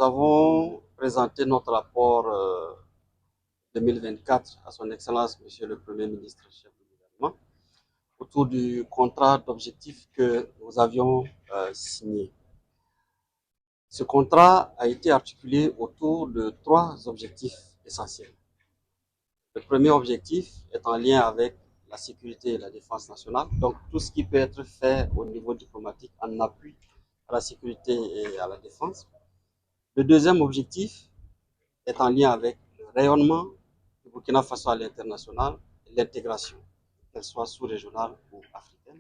avons présenté notre rapport 2024 à son Excellence, Monsieur le Premier ministre, chef du gouvernement, autour du contrat d'objectifs que nous avions signé. Ce contrat a été articulé autour de trois objectifs essentiels. Le premier objectif est en lien avec la sécurité et la défense nationale, donc tout ce qui peut être fait au niveau diplomatique en appui à la sécurité et à la défense. Le deuxième objectif est en lien avec le rayonnement du Burkina Faso à l'international et l'intégration, qu'elle soit sous-régionale ou africaine.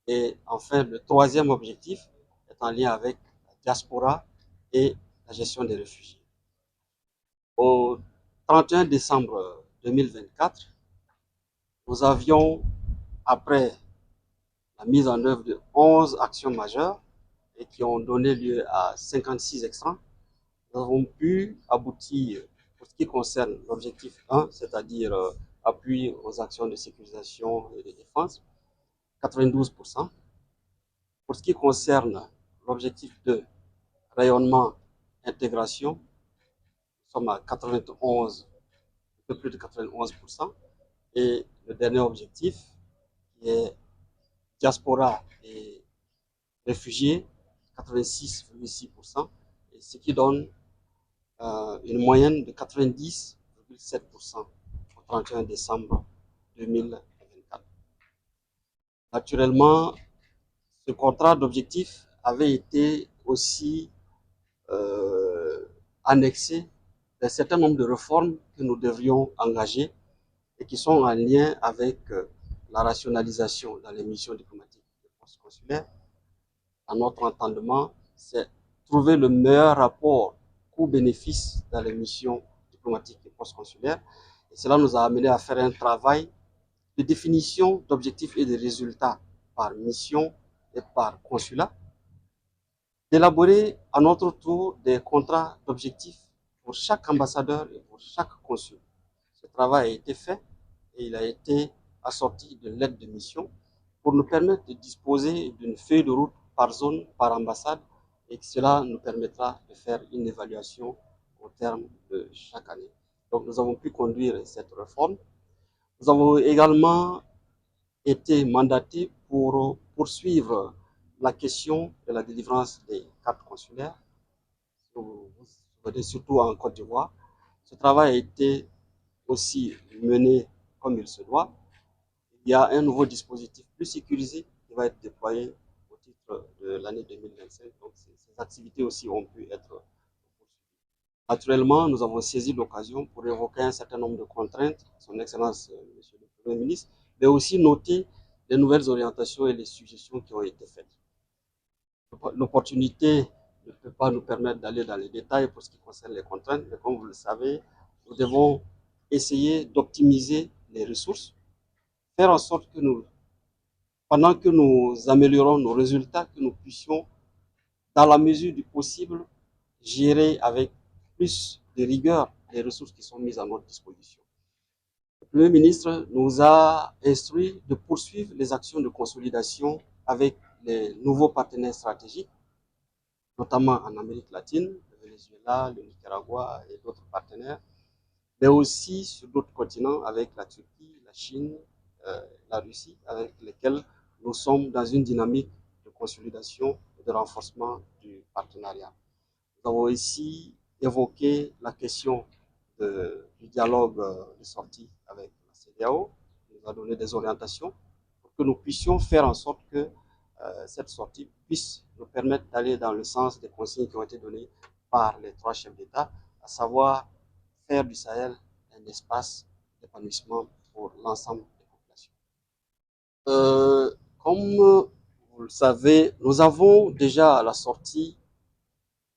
Et enfin, le troisième objectif est en lien avec la diaspora et la gestion des réfugiés. Au 31 décembre 2024, nous avions, après la mise en œuvre de 11 actions majeures et qui ont donné lieu à 56 extrants, nous avons pu aboutir pour ce qui concerne l'objectif 1, c'est-à-dire appui aux actions de sécurisation et de défense, 92%. Pour ce qui concerne l'objectif 2, rayonnement, intégration, nous sommes à 91, un peu plus de 91%. Et le dernier objectif, qui est diaspora et réfugiés, 86,6%, et ce qui donne une moyenne de 90,7% au 31 décembre 2024. Naturellement, ce contrat d'objectif avait été aussi annexé d'un certain nombre de réformes que nous devrions engager et qui sont en lien avec la rationalisation dans les missions diplomatiques et post-consulaires. À notre entendement, c'est trouver le meilleur rapport coût-bénéfice dans les missions diplomatiques et post-consulaires. Et cela nous a amené à faire un travail de définition d'objectifs et de résultats par mission et par consulat, d'élaborer à notre tour des contrats d'objectifs pour chaque ambassadeur et pour chaque consul. Ce travail a été fait et il a été assorti de l'aide de mission pour nous permettre de disposer d'une feuille de route par zone, par ambassade, et que cela nous permettra de faire une évaluation au terme de chaque année. Donc nous avons pu conduire cette réforme. Nous avons également été mandatés pour poursuivre la question de la délivrance des cartes consulaires, surtout en Côte d'Ivoire. Ce travail a été aussi mené comme il se doit. Il y a un nouveau dispositif plus sécurisé qui va être déployé au titre de l'année 2025. Donc, ces activités aussi ont pu être poursuivies. Naturellement, nous avons saisi l'occasion pour évoquer un certain nombre de contraintes, Son Excellence, Monsieur le Premier ministre, mais aussi noter les nouvelles orientations et les suggestions qui ont été faites. L'opportunité ne peut pas nous permettre d'aller dans les détails pour ce qui concerne les contraintes, mais comme vous le savez, nous devons essayer d'optimiser les ressources, faire en sorte que nous, pendant que nous améliorons nos résultats, que nous puissions, dans la mesure du possible, gérer avec plus de rigueur les ressources qui sont mises à notre disposition. Le Premier ministre nous a instruit de poursuivre les actions de consolidation avec les nouveaux partenaires stratégiques, notamment en Amérique latine, le Venezuela, le Nicaragua et d'autres partenaires, mais aussi sur d'autres continents avec la Turquie, la Chine, la Russie, avec lesquels nous sommes dans une dynamique de consolidation et de renforcement du partenariat. Nous avons ici évoqué la question du dialogue de sortie avec la CEDEAO, qui nous a donné des orientations pour que nous puissions faire en sorte que cette sortie puisse nous permettre d'aller dans le sens des consignes qui ont été données par les trois chefs d'État, à savoir faire du Sahel un espace d'épanouissement pour l'ensemble des populations. Comme vous le savez, nous avons déjà à la sortie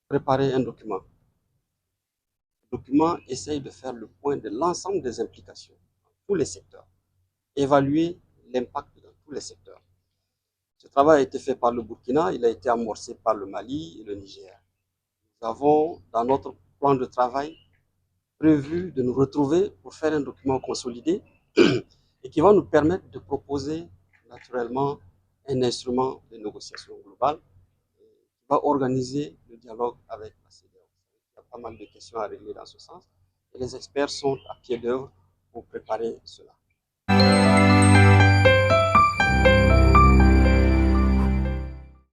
préparé un document. Le document essaye de faire le point de l'ensemble des implications dans tous les secteurs, évaluer l'impact dans tous les secteurs. Ce travail a été fait par le Burkina, il a été amorcé par le Mali et le Niger. Nous avons dans notre plan de travail prévu de nous retrouver pour faire un document consolidé et qui va nous permettre de proposer naturellement un instrument de négociation globale qui va organiser le dialogue avec la CEDEAO. pas mal de questions à régler dans ce sens. Et les experts sont à pied d'œuvre pour préparer cela.